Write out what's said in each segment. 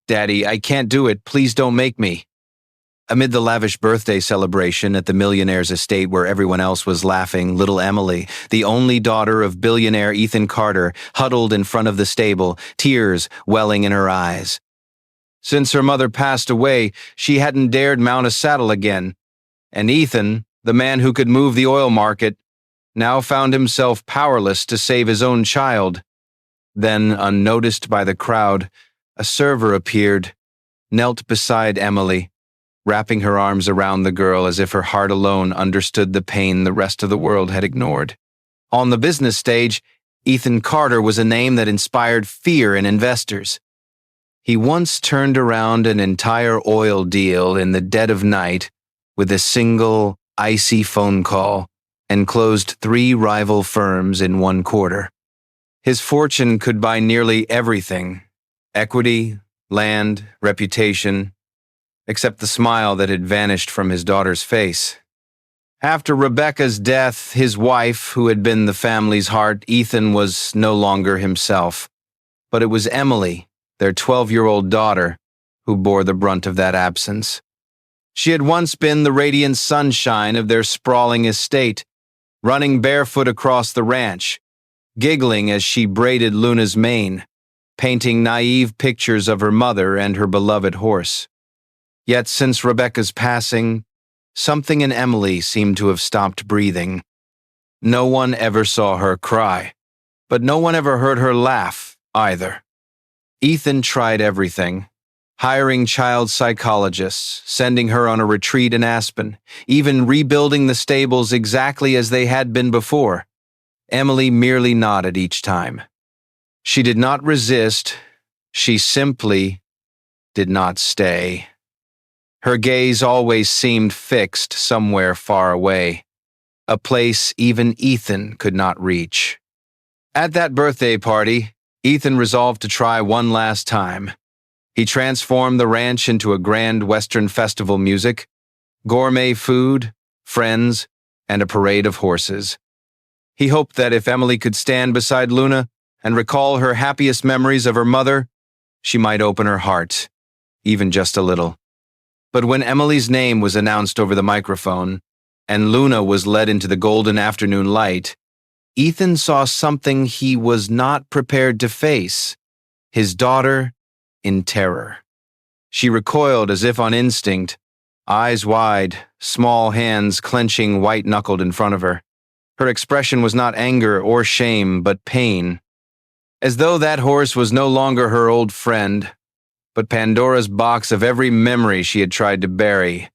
"Daddy, I can't do it. Please don't make me." Amid the lavish birthday celebration at the Millionaire's estate where everyone else was laughing, little Emily, the only daughter of billionaire Ethan Carter, huddled in front of the stable, tears welling in her eyes. Since her mother passed away, she hadn't dared mount a saddle again, and Ethan, the man who could move the oil market, now found himself powerless to save his own child. Then, unnoticed by the crowd, a server appeared, knelt beside Emily, wrapping her arms around the girl as if her heart alone understood the pain the rest of the world had ignored. On the business stage, Ethan Carter was a name that inspired fear in investors. He once turned around an entire oil deal in the dead of night with a single, icy phone call and closed 3 rival firms in 1 quarter. His fortune could buy nearly everything: equity, land, reputation, except the smile that had vanished from his daughter's face. After Rebecca's death, his wife, who had been the family's heart, Ethan was no longer himself. But it was Emily, their 12-year-old daughter, who bore the brunt of that absence. She had once been the radiant sunshine of their sprawling estate, running barefoot across the ranch, giggling as she braided Luna's mane, painting naive pictures of her mother and her beloved horse. Yet since Rebecca's passing, something in Emily seemed to have stopped breathing. No one ever saw her cry, but no one ever heard her laugh either. Ethan tried everything, hiring child psychologists, sending her on a retreat in Aspen, even rebuilding the stables exactly as they had been before. Emily merely nodded each time. She did not resist, she simply did not stay. Her gaze always seemed fixed somewhere far away, a place even Ethan could not reach. At that birthday party, Ethan resolved to try one last time. He transformed the ranch into a grand Western festival music, gourmet food, friends, and a parade of horses. He hoped that if Emily could stand beside Luna and recall her happiest memories of her mother, she might open her heart, even just a little. But when Emily's name was announced over the microphone, and Luna was led into the golden afternoon light, Ethan saw something he was not prepared to face: his daughter in terror. She recoiled as if on instinct, eyes wide, small hands clenching white-knuckled in front of her. Her expression was not anger or shame, but pain, as though that horse was no longer her old friend, but Pandora's box of every memory she had tried to bury.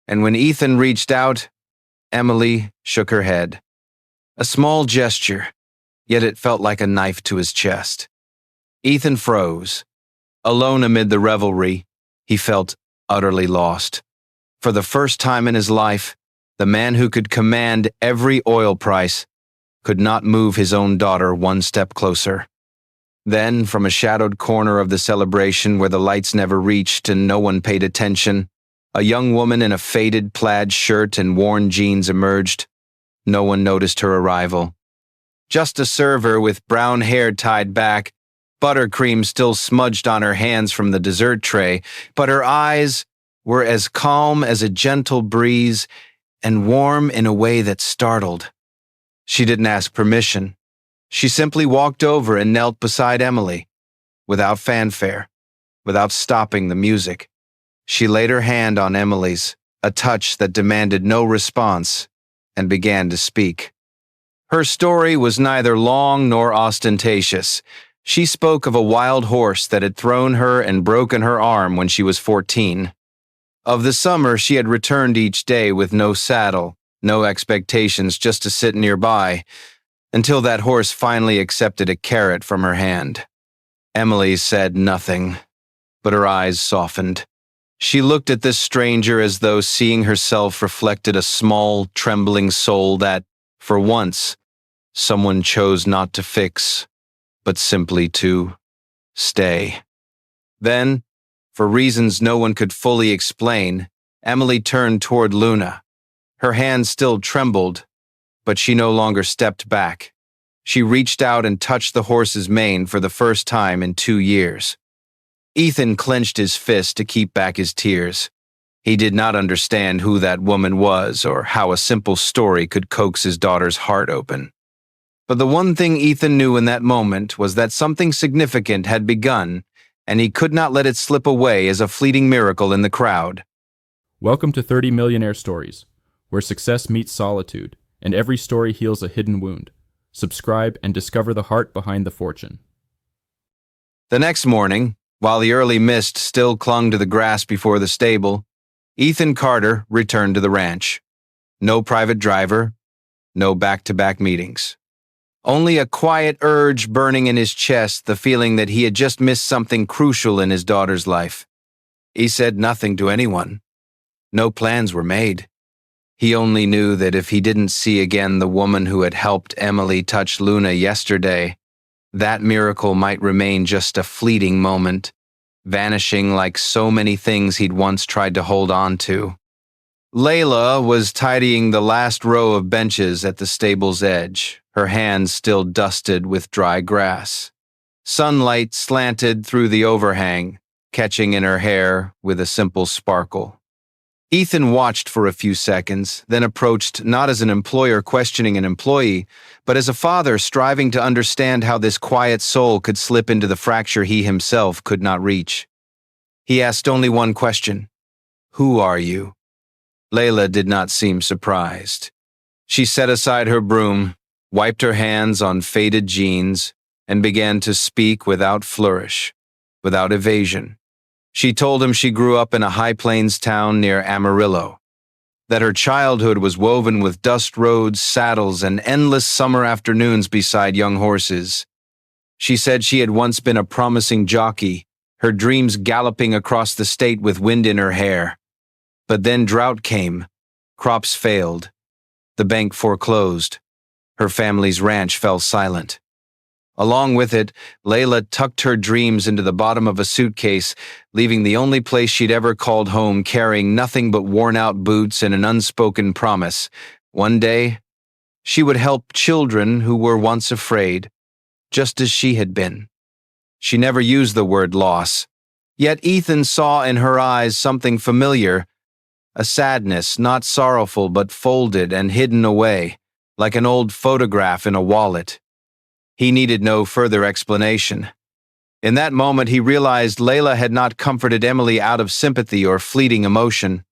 And when Ethan reached out, Emily shook her head. A small gesture, yet it felt like a knife to his chest. Ethan froze. Alone amid the revelry, he felt utterly lost. For the first time in his life, the man who could command every oil price could not move his own daughter one step closer. Then, from a shadowed corner of the celebration where the lights never reached and no one paid attention, a young woman in a faded plaid shirt and worn jeans emerged. No one noticed her arrival. Just a server with brown hair tied back, buttercream still smudged on her hands from the dessert tray, but her eyes were as calm as a gentle breeze and warm in a way that startled. She didn't ask permission. She simply walked over and knelt beside Emily. Without fanfare, without stopping the music, she laid her hand on Emily's, a touch that demanded no response, and began to speak. Her story was neither long nor ostentatious. She spoke of a wild horse that had thrown her and broken her arm when she was 14. Of the summer she had returned each day with no saddle, no expectations, just to sit nearby, until that horse finally accepted a carrot from her hand. Emily said nothing, but her eyes softened. She looked at this stranger as though seeing herself reflected a small, trembling soul that, for once, someone chose not to fix, but simply to stay. Then, for reasons no one could fully explain, Emily turned toward Luna. Her hand still trembled, but she no longer stepped back. She reached out and touched the horse's mane for the first time in 2 years. Ethan clenched his fist to keep back his tears. He did not understand who that woman was or how a simple story could coax his daughter's heart open. But the one thing Ethan knew in that moment was that something significant had begun, and he could not let it slip away as a fleeting miracle in the crowd. Welcome to 30 Millionaire Stories, where success meets solitude, and every story heals a hidden wound. Subscribe and discover the heart behind the fortune. The next morning, while the early mist still clung to the grass before the stable, Ethan Carter returned to the ranch. No private driver, no back-to-back meetings. Only a quiet urge burning in his chest, the feeling that he had just missed something crucial in his daughter's life. He said nothing to anyone. No plans were made. He only knew that if he didn't see again the woman who had helped Emily touch Luna yesterday, that miracle might remain just a fleeting moment, vanishing like so many things he'd once tried to hold on to. Layla was tidying the last row of benches at the stable's edge, her hands still dusted with dry grass. Sunlight slanted through the overhang, catching in her hair with a simple sparkle. Ethan watched for a few seconds, then approached not as an employer questioning an employee, but as a father striving to understand how this quiet soul could slip into the fracture he himself could not reach. He asked only one question: "Who are you?" Layla did not seem surprised. She set aside her broom, wiped her hands on faded jeans, and began to speak without flourish, without evasion. She told him she grew up in a high plains town near Amarillo, that her childhood was woven with dust roads, saddles, and endless summer afternoons beside young horses. She said she had once been a promising jockey, her dreams galloping across the state with wind in her hair. But then drought came, crops failed, the bank foreclosed, her family's ranch fell silent. Along with it, Layla tucked her dreams into the bottom of a suitcase, leaving the only place she'd ever called home carrying nothing but worn-out boots and an unspoken promise. One day, she would help children who were once afraid, just as she had been. She never used the word loss, yet Ethan saw in her eyes something familiar, a sadness not sorrowful but folded and hidden away, like an old photograph in a wallet. He needed no further explanation. In that moment, he realized Layla had not comforted Emily out of sympathy or fleeting emotion.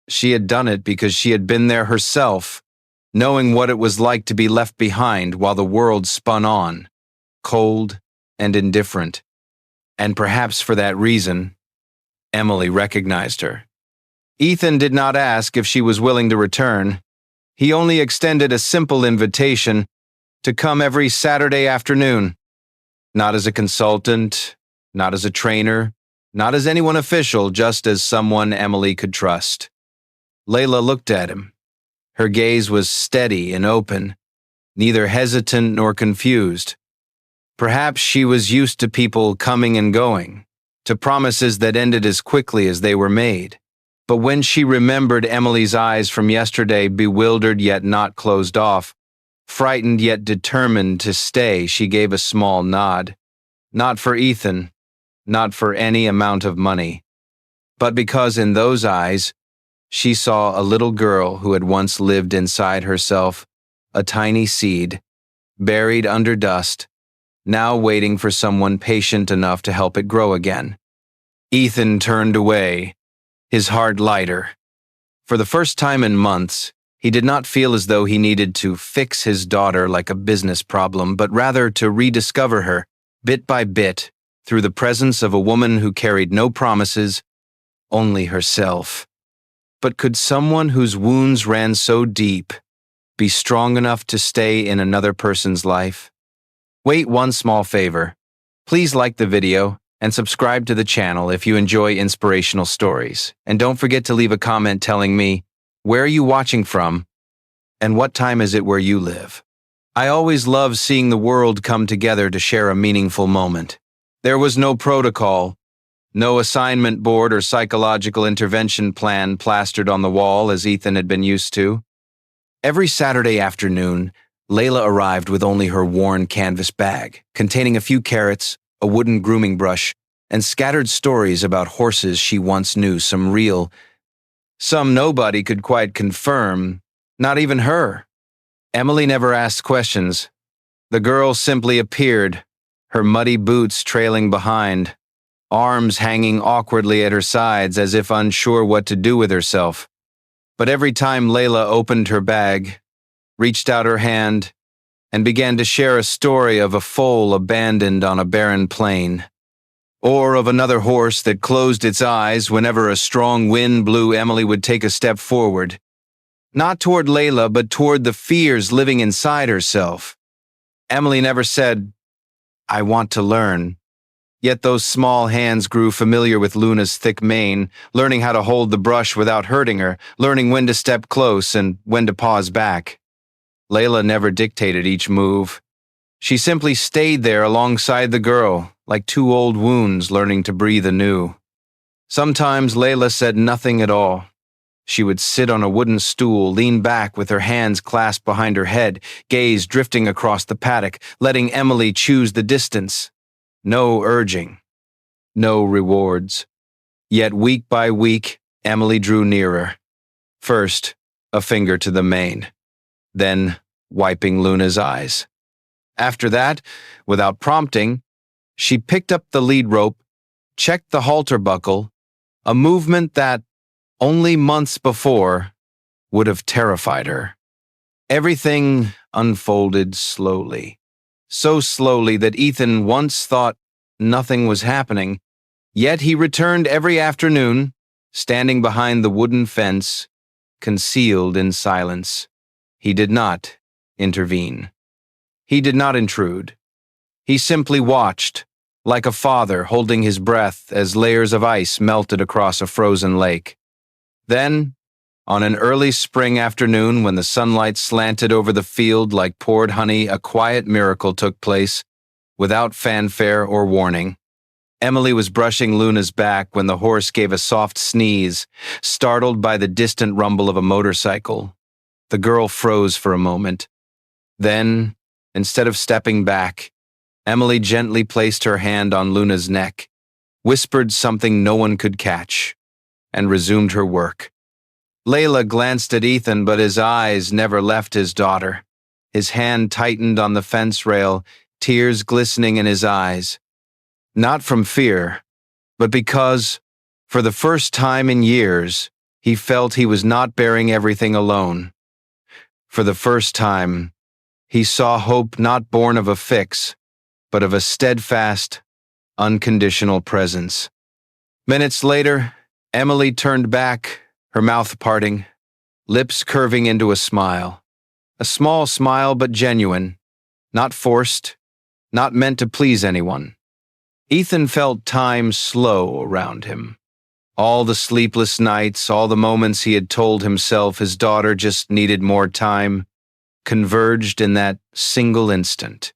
She had done it because she had been there herself, knowing what it was like to be left behind while the world spun on, cold and indifferent. And perhaps for that reason, Emily recognized her. Ethan did not ask if she was willing to return. He only extended a simple invitation to come every Saturday afternoon. Not as a consultant, not as a trainer, not as anyone official, just as someone Emily could trust. Layla looked at him. Her gaze was steady and open, neither hesitant nor confused. Perhaps she was used to people coming and going, to promises that ended as quickly as they were made. But when she remembered Emily's eyes from yesterday, bewildered yet not closed off, frightened yet determined to stay, she gave a small nod. Not for Ethan, not for any amount of money, but because in those eyes, she saw a little girl who had once lived inside herself, a tiny seed, buried under dust, now waiting for someone patient enough to help it grow again. Ethan turned away, his heart lighter. For the first time in months, he did not feel as though he needed to fix his daughter like a business problem, but rather to rediscover her, bit by bit, through the presence of a woman who carried no promises, only herself. But could someone whose wounds ran so deep be strong enough to stay in another person's life? Wait, one small favor. Please like the video and subscribe to the channel if you enjoy inspirational stories. And don't forget to leave a comment telling me, where are you watching from, and what time is it where you live? I always love seeing the world come together to share a meaningful moment. There was no protocol, no assignment board or psychological intervention plan plastered on the wall as Ethan had been used to. Every Saturday afternoon, Layla arrived with only her worn canvas bag, containing a few carrots, a wooden grooming brush, and scattered stories about horses she once knew, some real, some nobody could quite confirm, not even her. Emily never asked questions. The girl simply appeared, her muddy boots trailing behind, arms hanging awkwardly at her sides as if unsure what to do with herself. But every time Layla opened her bag, reached out her hand, and began to share a story of a foal abandoned on a barren plain, or of another horse that closed its eyes whenever a strong wind blew, Emily would take a step forward, not toward Layla, but toward the fears living inside herself. Emily never said, "I want to learn." Yet those small hands grew familiar with Luna's thick mane, learning how to hold the brush without hurting her, learning when to step close and when to pause back. Layla never dictated each move. She simply stayed there alongside the girl, like two old wounds learning to breathe anew. Sometimes Layla said nothing at all. She would sit on a wooden stool, lean back with her hands clasped behind her head, gaze drifting across the paddock, letting Emily choose the distance. No urging. No rewards. Yet week by week, Emily drew nearer. First, a finger to the mane. Then, wiping Luna's eyes. After that, without prompting, she picked up the lead rope, checked the halter buckle, a movement that, only months before, would have terrified her. Everything unfolded slowly. So slowly that Ethan once thought nothing was happening, yet he returned every afternoon, standing behind the wooden fence, concealed in silence. He did not intervene. He did not intrude. He simply watched, like a father holding his breath as layers of ice melted across a frozen lake. Then, on an early spring afternoon when the sunlight slanted over the field like poured honey, a quiet miracle took place, without fanfare or warning. Emily was brushing Luna's back when the horse gave a soft sneeze, startled by the distant rumble of a motorcycle. The girl froze for a moment. Then, instead of stepping back, Emily gently placed her hand on Luna's neck, whispered something no one could catch, and resumed her work. Layla glanced at Ethan, but his eyes never left his daughter. His hand tightened on the fence rail, tears glistening in his eyes. Not from fear, but because, for the first time in years, he felt he was not bearing everything alone. For the first time, he saw hope not born of a fix, but of a steadfast, unconditional presence. Minutes later, Emily turned back, her mouth parting, lips curving into a smile. A small smile, but genuine, not forced, not meant to please anyone. Ethan felt time slow around him. All the sleepless nights, all the moments he had told himself his daughter just needed more time, converged in that single instant.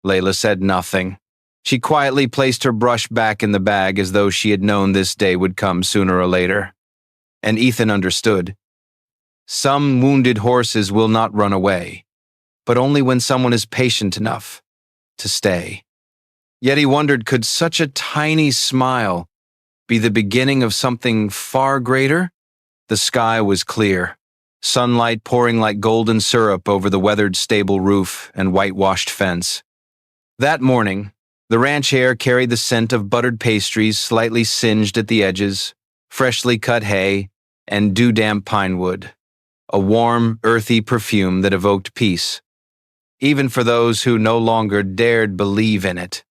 Layla said nothing. She quietly placed her brush back in the bag as though she had known this day would come sooner or later. And Ethan understood. Some wounded horses will not run away, but only when someone is patient enough to stay. Yet he wondered, could such a tiny smile be the beginning of something far greater? The sky was clear, sunlight pouring like golden syrup over the weathered stable roof and whitewashed fence. That morning, the ranch air carried the scent of buttered pastries slightly singed at the edges, freshly cut hay, and dew-damp pine wood, a warm, earthy perfume that evoked peace, even for those who no longer dared believe in it.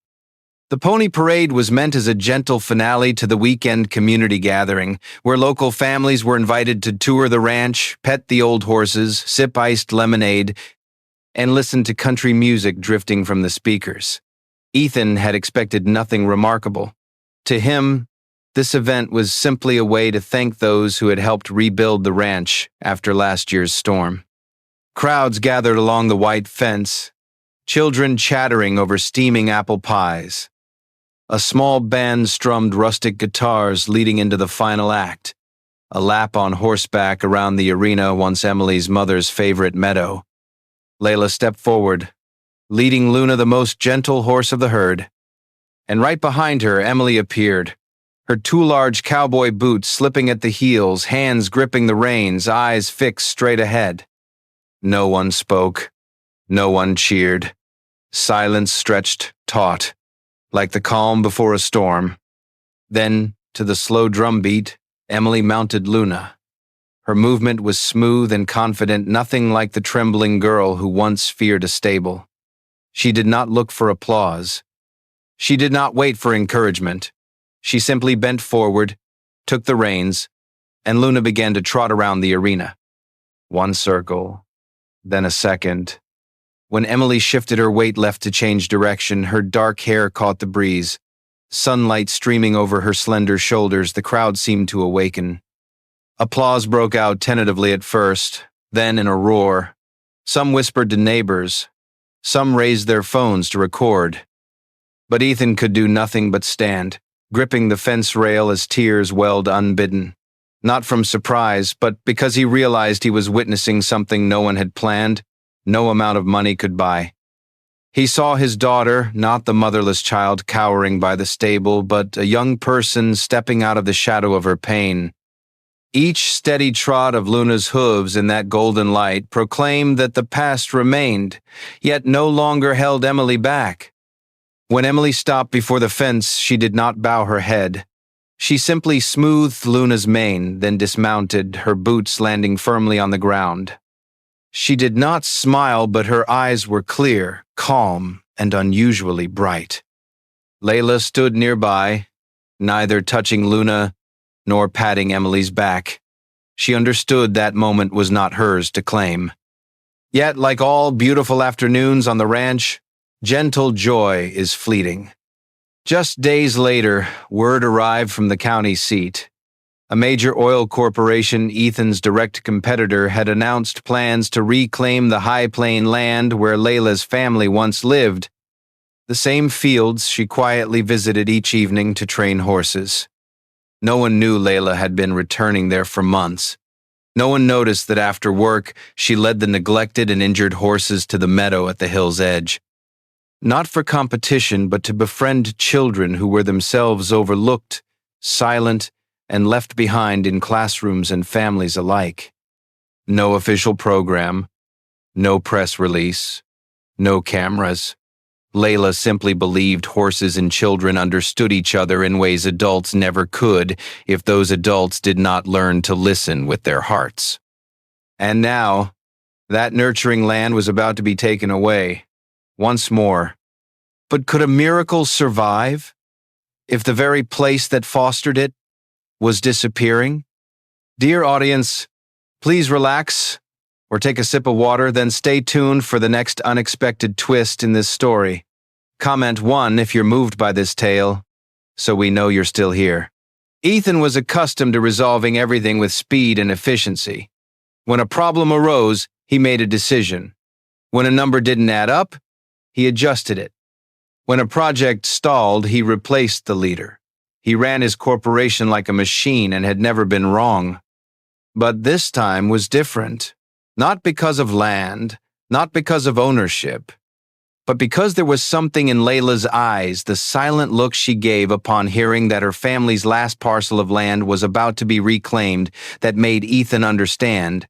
The pony parade was meant as a gentle finale to the weekend community gathering, where local families were invited to tour the ranch, pet the old horses, sip iced lemonade, and listen to country music drifting from the speakers. Ethan had expected nothing remarkable. To him, this event was simply a way to thank those who had helped rebuild the ranch after last year's storm. Crowds gathered along the white fence, children chattering over steaming apple pies. A small band strummed rustic guitars leading into the final act, a lap on horseback around the arena once Emily's mother's favorite meadow. Layla stepped forward, leading Luna, the most gentle horse of the herd, and right behind her, Emily appeared. Her two large cowboy boots slipping at the heels, hands gripping the reins, eyes fixed straight ahead. No one spoke. No one cheered. Silence stretched taut, like the calm before a storm. Then, to the slow drumbeat, Emily mounted Luna. Her movement was smooth and confident, nothing like the trembling girl who once feared a stable. She did not look for applause. She did not wait for encouragement. She simply bent forward, took the reins, and Luna began to trot around the arena. One circle, then a second. When Emily shifted her weight left to change direction, her dark hair caught the breeze. Sunlight streaming over her slender shoulders, the crowd seemed to awaken. Applause broke out tentatively at first, then in a roar. Some whispered to neighbors. Some raised their phones to record. But Ethan could do nothing but stand, gripping the fence rail as tears welled unbidden. Not from surprise, but because he realized he was witnessing something no one had planned, no amount of money could buy. He saw his daughter, not the motherless child cowering by the stable, but a young person stepping out of the shadow of her pain. Each steady trot of Luna's hooves in that golden light proclaimed that the past remained, yet no longer held Emily back. When Emily stopped before the fence, she did not bow her head. She simply smoothed Luna's mane, then dismounted, her boots landing firmly on the ground. She did not smile, but her eyes were clear, calm, and unusually bright. Layla stood nearby, neither touching Luna nor patting Emily's back. She understood that moment was not hers to claim. Yet, like all beautiful afternoons on the ranch, gentle joy is fleeting. Just days later, word arrived from the county seat. A major oil corporation, Ethan's direct competitor, had announced plans to reclaim the high plain land where Layla's family once lived, the same fields she quietly visited each evening to train horses. No one knew Layla had been returning there for months. No one noticed that after work, she led the neglected and injured horses to the meadow at the hill's edge. Not for competition, but to befriend children who were themselves overlooked, silent, and left behind in classrooms and families alike. No official program, no press release, no cameras. Layla simply believed horses and children understood each other in ways adults never could if those adults did not learn to listen with their hearts. And now, that nurturing land was about to be taken away, once more. But could a miracle survive if the very place that fostered it was disappearing? Dear audience, please relax or take a sip of water, then stay tuned for the next unexpected twist in this story. Comment 1 if you're moved by this tale, so we know you're still here. Ethan was accustomed to resolving everything with speed and efficiency. When a problem arose, he made a decision. When a number didn't add up, he adjusted it. When a project stalled, he replaced the leader. He ran his corporation like a machine and had never been wrong. But this time was different. Not because of land, not because of ownership, but because there was something in Layla's eyes, the silent look she gave upon hearing that her family's last parcel of land was about to be reclaimed, that made Ethan understand.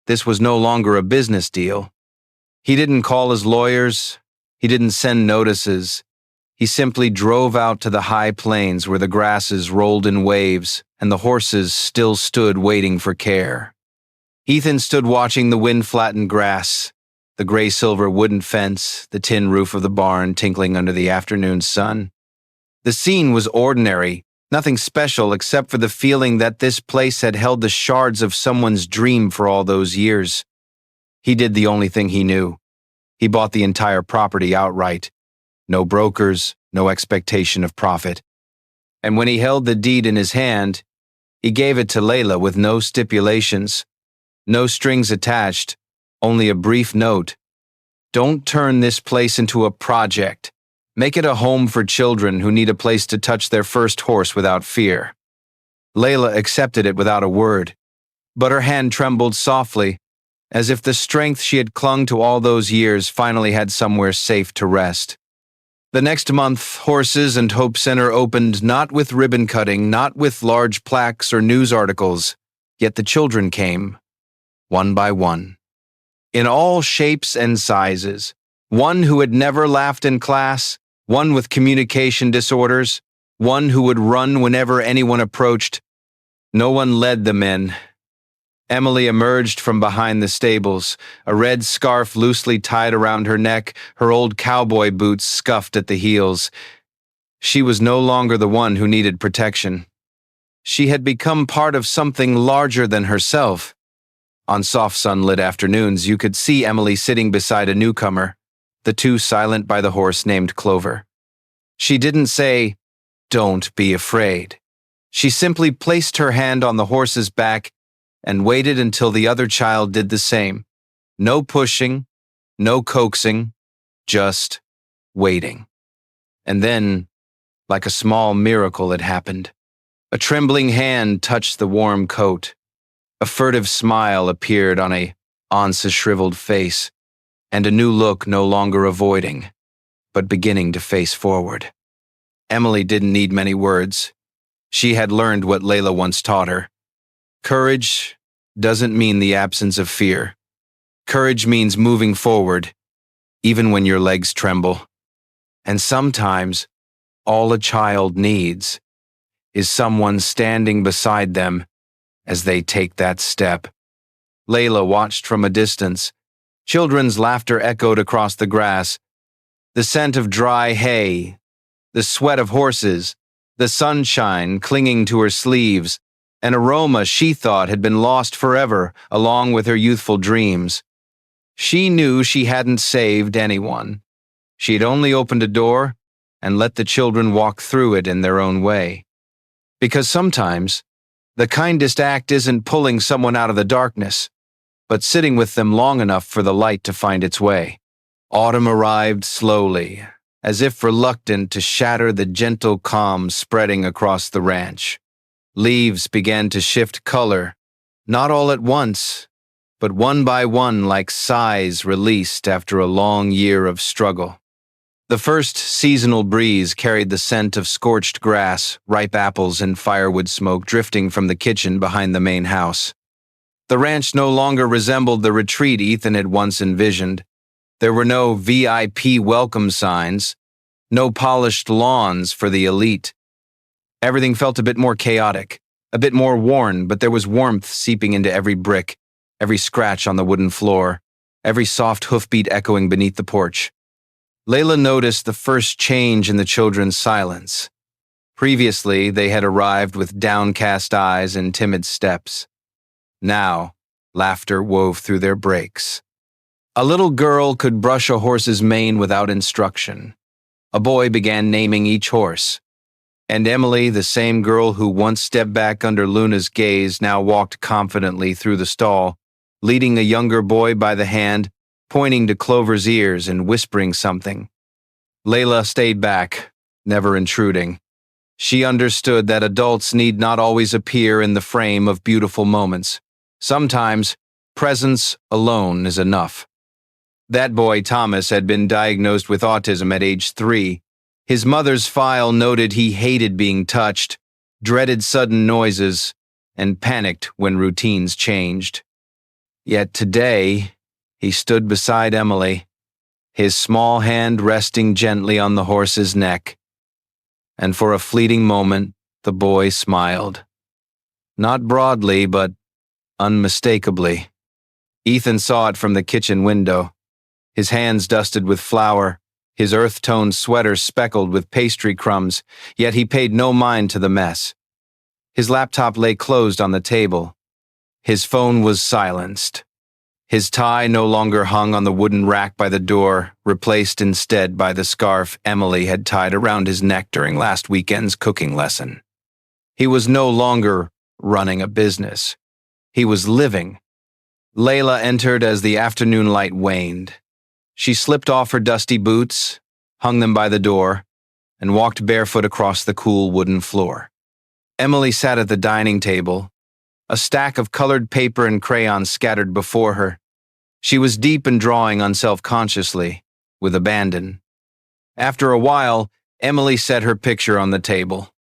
This was no longer a business deal. He didn't call his lawyers. He didn't send notices. He simply drove out to the high plains where the grasses rolled in waves and the horses still stood waiting for care. Ethan stood watching the wind-flattened grass, the gray-silver wooden fence, the tin roof of the barn tinkling under the afternoon sun. The scene was ordinary, nothing special except for the feeling that this place had held the shards of someone's dream for all those years. He did the only thing he knew. He bought the entire property outright. No brokers, no expectation of profit. And when he held the deed in his hand, he gave it to Layla with no stipulations, no strings attached, only a brief note. Don't turn this place into a project. Make it a home for children who need a place to touch their first horse without fear. Layla accepted it without a word, but her hand trembled softly, as if the strength she had clung to all those years finally had somewhere safe to rest. The next month, Horses and Hope Center opened not with ribbon cutting, not with large plaques or news articles, yet the children came, one by one, in all shapes and sizes. One who had never laughed in class, one with communication disorders, one who would run whenever anyone approached. No one led them in. Emily emerged from behind the stables, a red scarf loosely tied around her neck, her old cowboy boots scuffed at the heels. She was no longer the one who needed protection. She had become part of something larger than herself. On soft sunlit afternoons, you could see Emily sitting beside a newcomer, the two silent by the horse named Clover. She didn't say, "Don't be afraid." She simply placed her hand on the horse's back and waited until the other child did the same. No pushing, no coaxing, just waiting. And then, like a small miracle, it happened. A trembling hand touched the warm coat. A furtive smile appeared on Ansa's shriveled face, and a new look no longer avoiding, but beginning to face forward. Emily didn't need many words. She had learned what Layla once taught her. Courage doesn't mean the absence of fear. Courage means moving forward, even when your legs tremble. And sometimes, all a child needs is someone standing beside them as they take that step. Layla watched from a distance. Children's laughter echoed across the grass. The scent of dry hay, the sweat of horses, the sunshine clinging to her sleeves, an aroma she thought had been lost forever, along with her youthful dreams. She knew she hadn't saved anyone. She'd only opened a door and let the children walk through it in their own way. Because sometimes, the kindest act isn't pulling someone out of the darkness, but sitting with them long enough for the light to find its way. Autumn arrived slowly, as if reluctant to shatter the gentle calm spreading across the ranch. Leaves began to shift color, not all at once, but one by one like sighs released after a long year of struggle. The first seasonal breeze carried the scent of scorched grass, ripe apples, and firewood smoke drifting from the kitchen behind the main house. The ranch no longer resembled the retreat Ethan had once envisioned. There were no VIP welcome signs, no polished lawns for the elite. Everything felt a bit more chaotic, a bit more worn, but there was warmth seeping into every brick, every scratch on the wooden floor, every soft hoofbeat echoing beneath the porch. Layla noticed the first change in the children's silence. Previously, they had arrived with downcast eyes and timid steps. Now, laughter wove through their breaks. A little girl could brush a horse's mane without instruction. A boy began naming each horse. And Emily, the same girl who once stepped back under Luna's gaze, now walked confidently through the stall, leading a younger boy by the hand, pointing to Clover's ears and whispering something. Layla stayed back, never intruding. She understood that adults need not always appear in the frame of beautiful moments. Sometimes, presence alone is enough. That boy, Thomas, had been diagnosed with autism at age 3. His mother's file noted he hated being touched, dreaded sudden noises, and panicked when routines changed. Yet today, he stood beside Emily, his small hand resting gently on the horse's neck. And for a fleeting moment, the boy smiled. Not broadly, but unmistakably. Ethan saw it from the kitchen window, his hands dusted with flour, his earth-toned sweater speckled with pastry crumbs, yet he paid no mind to the mess. His laptop lay closed on the table. His phone was silenced. His tie no longer hung on the wooden rack by the door, replaced instead by the scarf Emily had tied around his neck during last weekend's cooking lesson. He was no longer running a business. He was living. Layla entered as the afternoon light waned. She slipped off her dusty boots, hung them by the door, and walked barefoot across the cool wooden floor. Emily sat at the dining table, a stack of colored paper and crayons scattered before her. She was deep in drawing unself-consciously, with abandon. After a while, Emily set her picture on the table.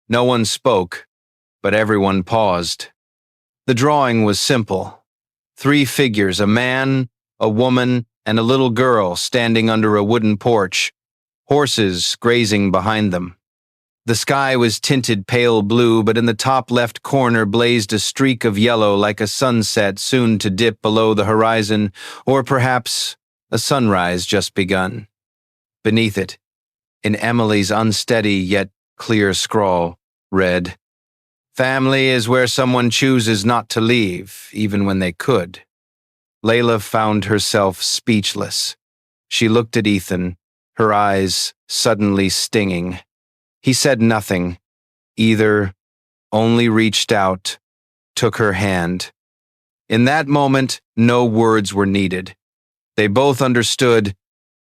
No one spoke, but everyone paused. The drawing was simple. 3 figures, a man, a woman, and a little girl standing under a wooden porch, horses grazing behind them. The sky was tinted pale blue, but in the top left corner blazed a streak of yellow like a sunset soon to dip below the horizon, or perhaps a sunrise just begun. Beneath it, in Emily's unsteady yet clear scrawl, read, "Family is where someone chooses not to leave, even when they could." Layla found herself speechless. She looked at Ethan, her eyes suddenly stinging. He said nothing, either, only reached out, took her hand. In that moment, no words were needed. They both understood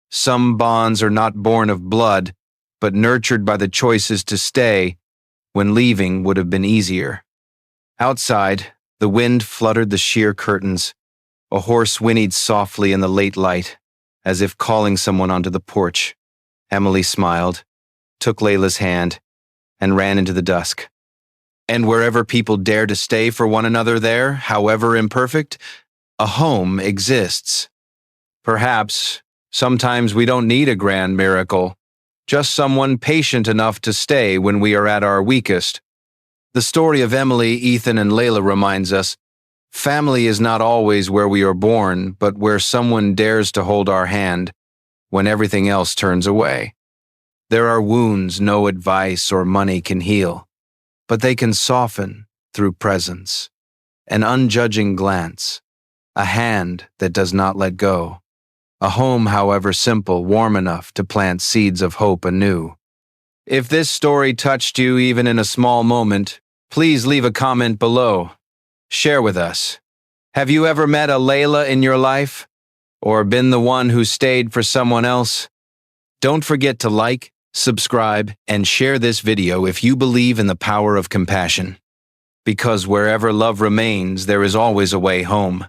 some bonds are not born of blood, but nurtured by the choices to stay when leaving would have been easier. Outside, the wind fluttered the sheer curtains. A horse whinnied softly in the late light, as if calling someone onto the porch. Emily smiled, took Layla's hand, and ran into the dusk. And wherever people dare to stay for one another there, however imperfect, a home exists. Perhaps, sometimes we don't need a grand miracle, just someone patient enough to stay when we are at our weakest. The story of Emily, Ethan, and Layla reminds us, family is not always where we are born, but where someone dares to hold our hand when everything else turns away. There are wounds no advice or money can heal, but they can soften through presence, an unjudging glance, a hand that does not let go, a home, however simple, warm enough to plant seeds of hope anew. If this story touched you even in a small moment, please leave a comment below. Share with us. Have you ever met a Layla in your life? Or been the one who stayed for someone else? Don't forget to like, subscribe, and share this video if you believe in the power of compassion. Because wherever love remains, there is always a way home.